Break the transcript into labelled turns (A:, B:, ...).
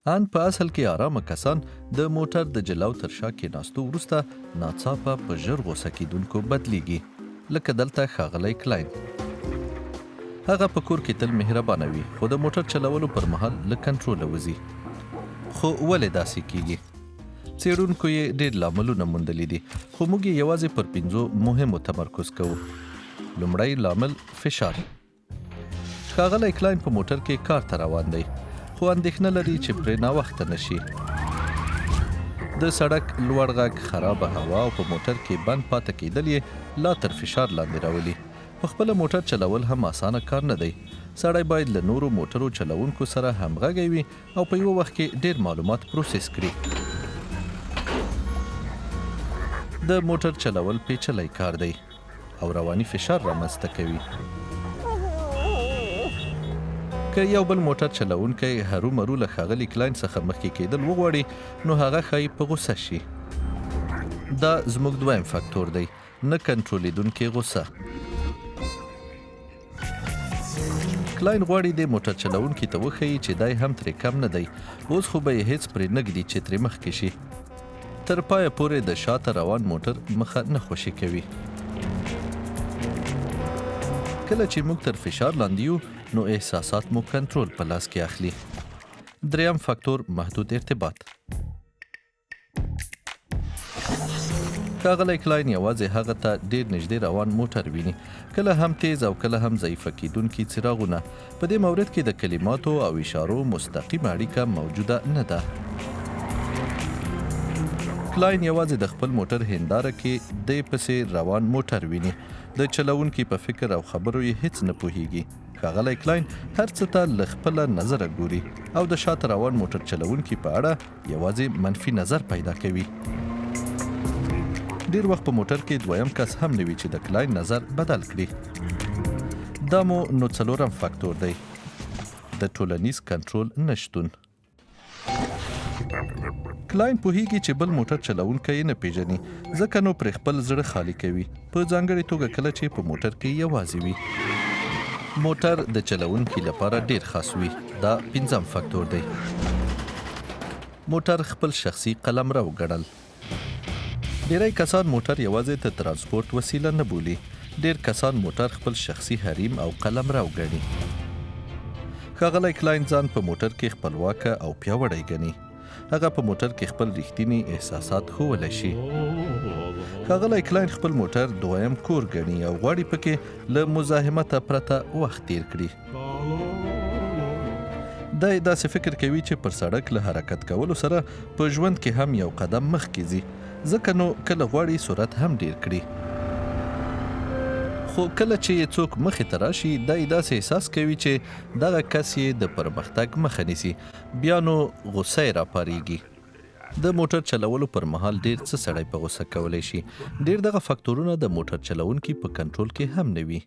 A: ان په اصل کې آرامه کسان د موټر د جلو تر شا کېناستو وروسته ناڅاپه په ژر غوسه کېدونکو بدلیږي، لکه دلته ښاغلی کلاین. هغه په کور کې تل مهربانه وي، خو د موټر چلولو پر مهال له کنټروله وځي. خو ولې داسې کیږي؟ څېړونکو یې ډېر لاملونه موندلي دي، خو موږ یې یوازې پر 5 مهمو تمرکز کوو. لومړی لامل فشار. ښاغلی کلاین په موټر کې کار ته روان دی، خو اندېښنه لري چې پرې ناوخته نشي. د سړک لوړ غږ، خرابه هوا او په موټر کې بند پاتې کېدل یې لا تر فشار لاندې راولي. په خپله موټر چلول هم اسانه کار نه دی. سړی باید له نورو موټرو چلوونکو سره همغږی وي او په یوه وخت کې ډېر معلومات پروسس کړي. د موټر چلول پیچلی کار دی او رواني فشار رامنځته کوي. که یو بل موټر چلوونکی هرومرو له ښاغلي کلاین څخه مخکې کېدل وغواړي، نو هغه ښایي په غوسه شي. دا زموږ دویم فکتور دی، نه کنټرولېدونکې غوسه. کلاین غواړي د موټر چلوونکي ته وښیي چې دی هم ترې کم نه دی، اوس خو به یې هېڅ پرې نه ږدي چې ترې مخکې شي. تر پایه پورې د شاته روان موټر مخه نه خوشي کوي. کله چې موږ تر فشار لاندې یو، نو احساسات مو کنټرول په لاس کې اخلي. دریم فکتور محدود ارتباط. ښاغلی کلاین یوازې هغه ته ډېر نږدې روان موټر ویني، کله هم تیز او کله هم ضعیفه کېدونکي څراغونه. په دې مورد کې د کلماتو او اشارو مستقیمه اړیکه موجوده نه ده. کلاین یوازې د خپل موټر هنداره کې دی پسې روان موټر ویني. د چلوونکي په فکر او خبرو یې هیڅ نه پوهیږي. ښاغلی کلاین هر څه ته له خپله نظره ګوري او د شاته روان موټر چلوونکي په اړه یوازې منفي نظر پیدا کوي. ډېر وخت په موټر کې دویم کس هم نه وي چې د کلاین نظر بدل کړي. دا مو نو څلورم فکتور دی، د ټولنیز کنټرول نشتون. کلاین پوهیږي چې بل موټر چلوونکی یې نه پیژني، ځکه نو پرې خپل زړه خالي کوي، په ځانګړې توګه کله چې په موټر کې یوازې وي. موټر د چلوونکي لپاره ډېر خاص وي. دا 5م فکتور دی. موټر خپل شخصي قلمرو ګڼل. ډېری کسان موټر یوازې د ترانسپورت وسیله نه بولي. ډېر کسان موټر خپل شخصي حریم او قلمرو ګڼي. ښاغلی کلاین ځان په موټر کې خپلواکه او پیاوړی ګڼي. هغه په موټر کې خپل رښتینی احساسات ښوولی شي. ښاغلی کلاین خپل موټر دویم کور ګڼي او غواړي پکې له مزاحمته پرته وخت تیر کړي. دی داسې فکر کوي چې پر سړک له حرکت کولو سره په ژوند کې هم یو قدم مخکې ځي، ځکه نو کله غواړي سرعت هم ډیر کړي. خو کله چې څوک مخې ته راشي، دی داسې احساس کوي چې دغه کس یې د پرمختګ مخه نیسي، بیا نو غوسه یې راپارېږي. د موټر چلولو پر مهال ډېر څه سړی په غوسه کولی شي. ډېر دغه فکتورونه د موټر چلوونکي په کنټرول کې هم نه وي.